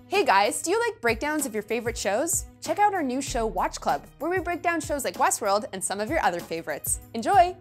Hey guys, do you like breakdowns of your favorite shows? Check out our new show, Watch Club, where we break down shows like Westworld and some of your other favorites. Enjoy!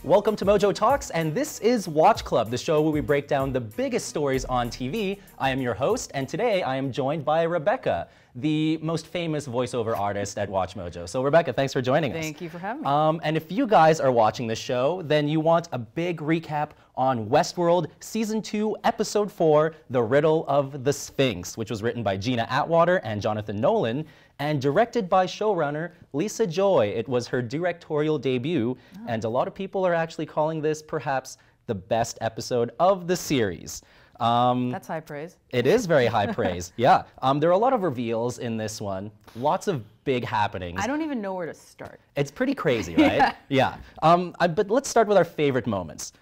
Welcome to MojoTalks, and this is Watch Club, the show where we break down the biggest stories on TV. I am your host, and today I am joined by Rebecca, the most famous voiceover artist at WatchMojo. So Rebecca, thanks for joining us. Thank you for having me. And if you guys are watching this show, then you want a big recap on Westworld Season 2, Episode 4, The Riddle of the Sphinx, which was written by Gina Atwater and Jonathan Nolan, and directed by showrunner Lisa Joy. It was her directorial debut, and a lot of people are actually calling this perhaps the best episode of the series. That's high praise. It is very high praise, yeah. There are a lot of reveals in this one, lots of big happenings. I don't even know where to start. It's pretty crazy, right? Yeah. But let's start with our favorite moments.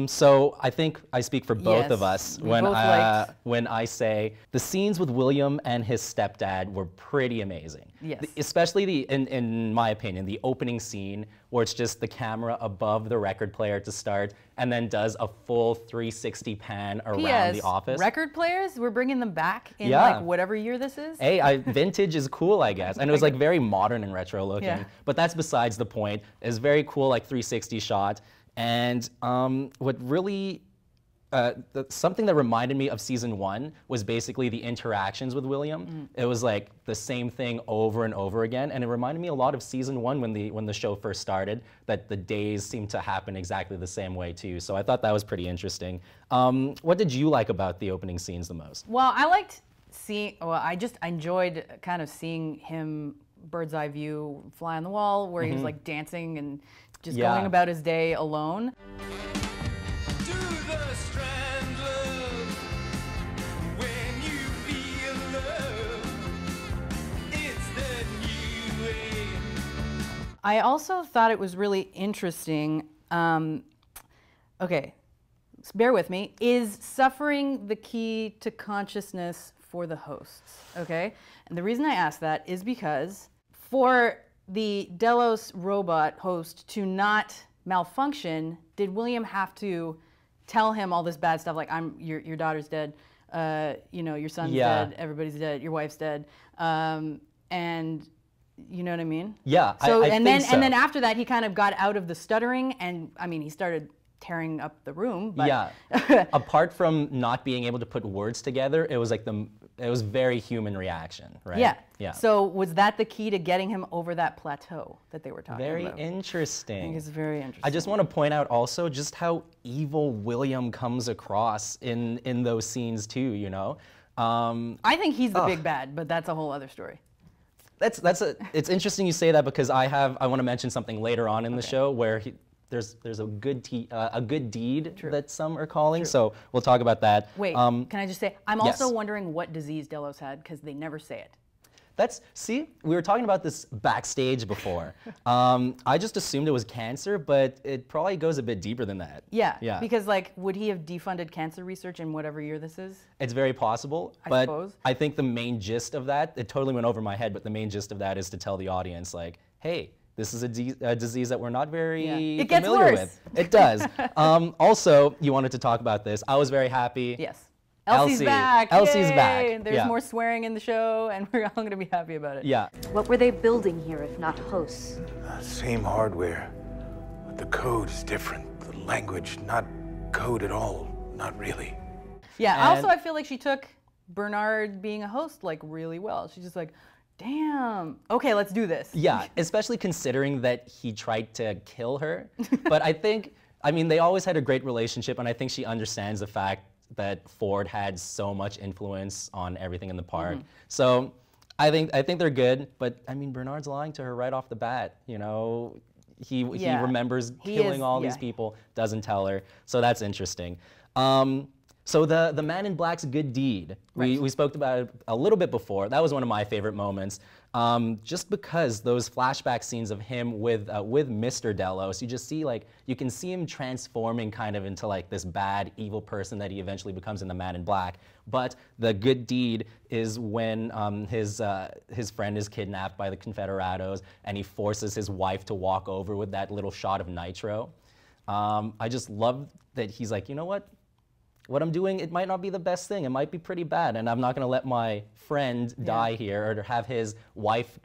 So I think I speak for both of us when I say the scenes with William and his stepdad were pretty amazing. Yes. Especially in my opinion, the opening scene where it's just the camera above the record player to start and then does a full 360 pan around the office. Record players, we're bringing them back in like whatever year this is. Hey, vintage is cool, I guess. And it was like very modern and retro looking, but that's besides the point. It's very cool, like 360 shot. And what really, something that reminded me of Season 1 was basically the interactions with William. It was like the same thing over and over again, and it reminded me a lot of Season 1 when the show first started, that the days seemed to happen exactly the same way too. So I thought that was pretty interesting. What did you like about the opening scenes the most? Well, I liked seeing, I just enjoyed kind of seeing him bird's eye view, fly on the wall, where he was like dancing and just going about his day alone. I also thought it was really interesting, okay, bear with me, is suffering the key to consciousness for the hosts, okay? And the reason I ask that is because for the Delos robot host to not malfunction, did William have to tell him all this bad stuff like your daughter's dead, you know, your son's dead, everybody's dead, your wife's dead, and you know what I mean? Yeah, so, I and think then after that he kind of got out of the stuttering, and I mean he started tearing up the room. But yeah, apart from not being able to put words together, it was like it was very human reaction, right? Yeah. Yeah. So was that the key to getting him over that plateau that they were talking very about? Very interesting. I think it's very interesting. I just want to point out also just how evil William comes across in those scenes too, you know? I think he's the big bad, but that's a whole other story. It's interesting you say that because I want to mention something later on in the show where there's a good deed that some are calling. So we'll talk about that. Wait, can I just say, I'm also wondering what disease Delos had because they never say it. See, we were talking about this backstage before. I just assumed it was cancer, but it probably goes a bit deeper than that. Yeah, because like, would he have defunded cancer research in whatever year this is? It's very possible, I but suppose. I think the main gist of that, it totally went over my head, but the main gist of that is to tell the audience like, hey, this is a disease that we're not very familiar with. It does. Also, you wanted to talk about this. I was very happy. Yes. Elsie's back. Elsie's Yay. back. There's more swearing in the show, and we're all going to be happy about it. Yeah. What were they building here if not hosts? Same hardware, but the code is different. The language, not code at all. Not really. Yeah, also I feel like she took Bernard being a host like really well. She's just like, damn, okay, let's do this. Yeah, especially considering that he tried to kill her. But I mean, they always had a great relationship, and I think she understands the fact that Ford had so much influence on everything in the park. So I think they're good, but I mean, Bernard's lying to her right off the bat. You know, he remembers killing all these people, doesn't tell her. So that's interesting. So the Man in Black's good deed, we spoke about it a little bit before. That was one of my favorite moments, just because those flashback scenes of him with Mr. Delos, you just see like, you can see him transforming kind of into like this bad, evil person that he eventually becomes in the Man in Black. But the good deed is when his friend is kidnapped by the Confederados and he forces his wife to walk over with that little shot of nitro. I just love that he's like, you know what? what I'm doing, it might not be the best thing. It might be pretty bad, and I'm not going to let my friend die here or have his wife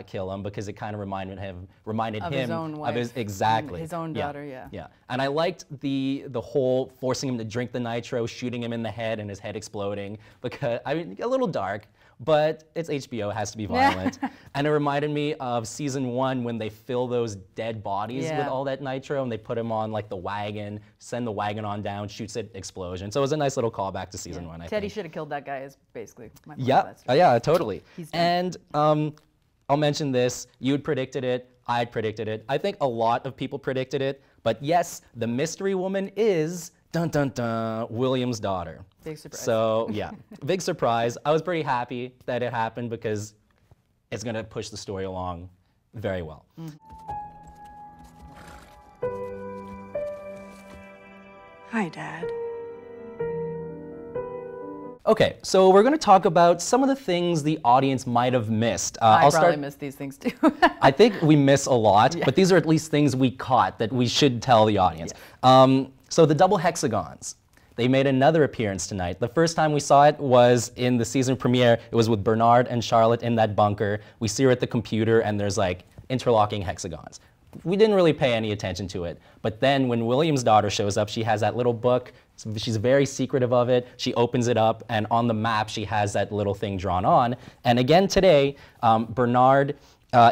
kill him because it kind of reminded him of his own wife. Exactly. His own daughter, yeah. Yeah, and I liked the whole forcing him to drink the nitro, shooting him in the head, and his head exploding because I mean a little dark. But it's HBO, it has to be violent. And it reminded me of season 1 when they fill those dead bodies with all that nitro and they put them on like the wagon, send the wagon on down, shoots it, explosion. So it was a nice little callback to season 1, I Teddy think. should have killed that guy is basically my point. Yeah, yeah, totally. He's and I'll mention this, you'd predicted it, I'd predicted it. I think a lot of people predicted it, but yes, the mystery woman is, dun dun dun, William's daughter. Big surprise. So yeah, big surprise. I was pretty happy that it happened because it's gonna push the story along very well. Hi, Dad. Okay, so we're gonna talk about some of the things the audience might have missed. I probably missed these things too. I think we miss a lot, but these are at least things we caught that we should tell the audience. So the double hexagons. They made another appearance tonight. The first time we saw it was in the season premiere. It was with Bernard and Charlotte in that bunker. We see her at the computer and there's like interlocking hexagons. We didn't really pay any attention to it. But then when William's daughter shows up, she has that little book. She's very secretive of it. She opens it up and on the map she has that little thing drawn on. And again today, Bernard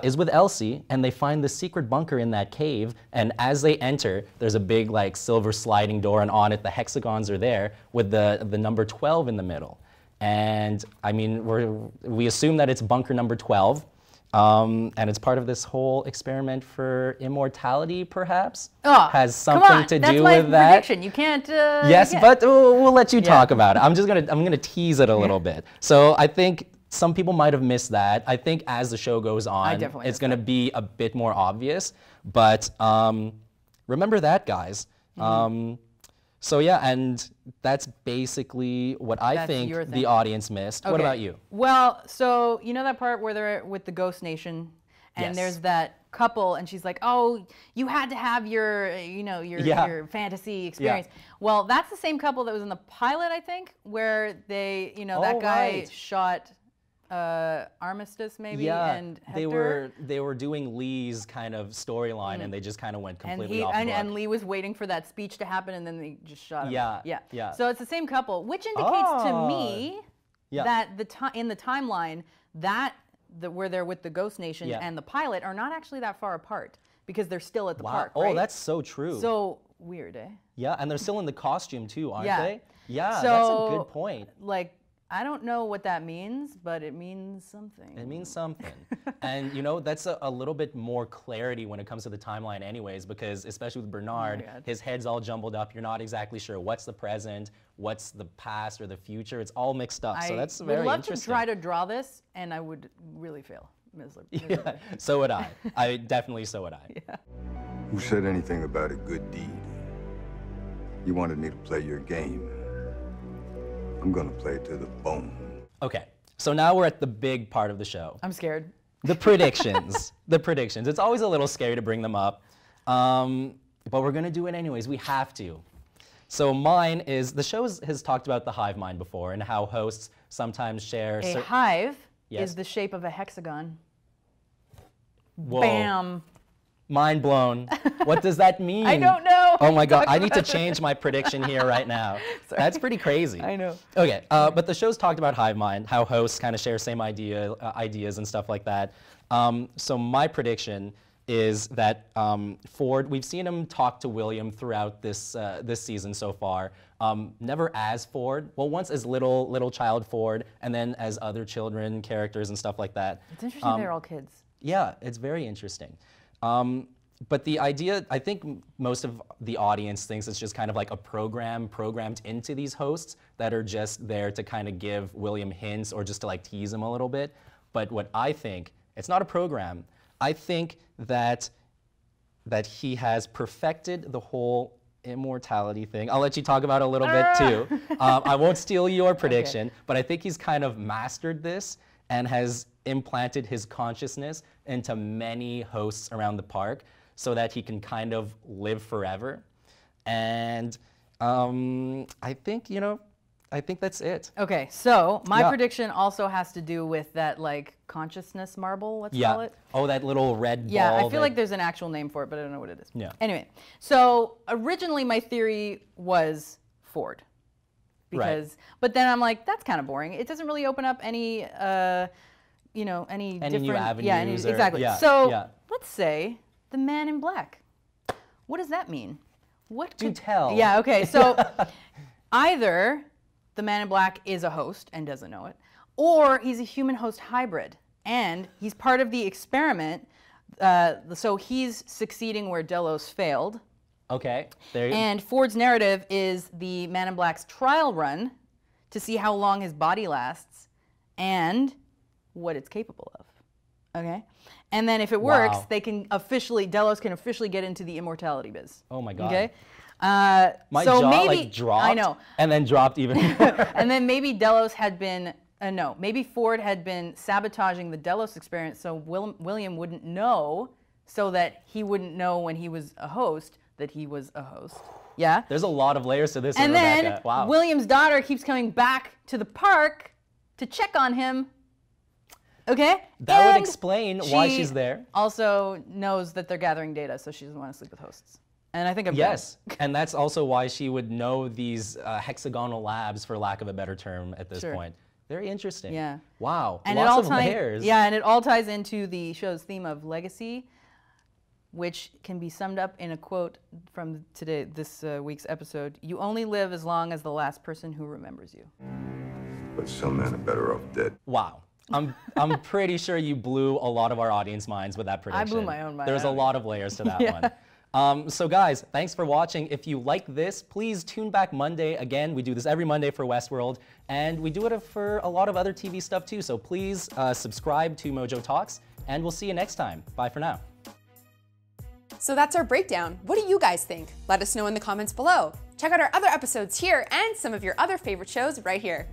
is with Elsie, and they find the secret bunker in that cave, and as they enter, there's a big like silver sliding door, and on it the hexagons are there with the number 12 in the middle. And I mean, we assume that it's bunker number 12, and it's part of this whole experiment for immortality, perhaps? Oh, has something to do with that. That's my prediction. You can't. Yes, but we'll let you talk about it. I'm gonna tease it a little bit. So I think some people might have missed that. I think as the show goes on, it's going to be a bit more obvious. But remember that, guys. So yeah, and that's basically what I think the audience missed. Okay. What about you? Well, so you know that part where they're with the Ghost Nation, and there's that couple, and she's like, "Oh, you had to have your, your fantasy experience." Yeah. Well, that's the same couple that was in the pilot, I think, where they, that guy shot Armistice maybe, and Hector. They were doing Lee's kind of storyline, and they just kind of went completely off the book. And Lee was waiting for that speech to happen, and then they just shot him. Yeah. So it's the same couple, which indicates to me that in the timeline that where they're with the Ghost Nation and the pilot are not actually that far apart because they're still at the park. Right? Oh, that's so true. So weird, eh? Yeah, and they're still in the costume too, aren't they? Yeah, so, that's a good point. Like, I don't know what that means, but it means something. It means something. And that's a little bit more clarity when it comes to the timeline anyways, because especially with Bernard, his head's all jumbled up. You're not exactly sure what's the present, what's the past or the future. It's all mixed up. So that's very interesting. I would love to try to draw this, and I would really fail. Yeah, so would I. So would I. Yeah. Who said anything about a good deed? You wanted me to play your game. I'm gonna play it to the bone. Okay, so now we're at the big part of the show. I'm scared. The predictions. The predictions. It's always a little scary to bring them up, but we're gonna do it anyways. We have to. So mine is, the show has talked about the hive mind before and how hosts sometimes share. A hive is the shape of a hexagon. Whoa. Bam. Mind blown. What does that mean? I don't know. Oh my God, I need to change my prediction here right now. That's pretty crazy. I know. Okay, but the show's talked about hive mind, how hosts kind of share same ideas and stuff like that. So my prediction is that Ford, we've seen him talk to William throughout this season so far. Never as Ford, well, once as little child Ford, and then as other children characters and stuff like that. It's interesting they're all kids. Yeah, it's very interesting. But the idea, I think most of the audience thinks it's just kind of like a program programmed into these hosts that are just there to kind of give William hints or just to like tease him a little bit. But what I think, it's not a program. I think that he has perfected the whole immortality thing. I'll let you talk about it a little bit too. I won't steal your prediction, but I think he's kind of mastered this and has implanted his consciousness into many hosts around the park so that he can kind of live forever. And I think, I think that's it. Okay, so my Yeah. prediction also has to do with that like consciousness marble, let's call it. Oh, that little red ball. Yeah, I feel like there's an actual name for it, but I don't know what it is. Yeah. Anyway, so originally my theory was Ford. Because, but then I'm like, that's kind of boring. It doesn't really open up any, any different new avenues. Yeah, exactly. Yeah, so yeah. let's say the Man in Black. What does that mean? What Do could tell. Yeah. Okay. So either the Man in Black is a host and doesn't know it, or he's a human-host hybrid, and he's part of the experiment. So he's succeeding where Delos failed. Okay, there you And Ford's narrative is the Man in Black's trial run to see how long his body lasts and what it's capable of. Okay? And then if it works, Wow. they can officially, Delos can officially get into the immortality biz. Oh my God. Okay? My so jaw maybe, like dropped. I know. And then dropped even more. And then maybe Delos had been, maybe Ford had been sabotaging the Delos experience so William wouldn't know, so that he wouldn't know when he was a host that he was a host. Yeah? There's a lot of layers to this And one, then Rebecca. Wow. William's daughter keeps coming back to the park to check on him. Okay? That would And explain why she she's there. Also knows that they're gathering data, so she doesn't want to sleep with hosts. And I think I'm Yes, and that's also why she would know these hexagonal labs, for lack of a better term, at this Sure. point. Very interesting. Yeah. Wow. And Lots it all of ties, layers. yeah, and it all ties into the show's theme of legacy, which can be summed up in a quote from this week's episode: "You only live as long as the last person who remembers you." But some men are better off dead. Wow. I'm pretty sure you blew a lot of our audience minds with that prediction. blew my own mind. There's a lot of layers to that Yeah. one. So guys, thanks for watching. If you like this, please tune back Monday. Again, we do this every Monday for Westworld, and we do it for a lot of other TV stuff too. So please subscribe to MojoTalks, and we'll see you next time. Bye for now. So that's our breakdown. What do you guys think? Let us know in the comments below. Check out our other episodes here and some of your other favorite shows right here.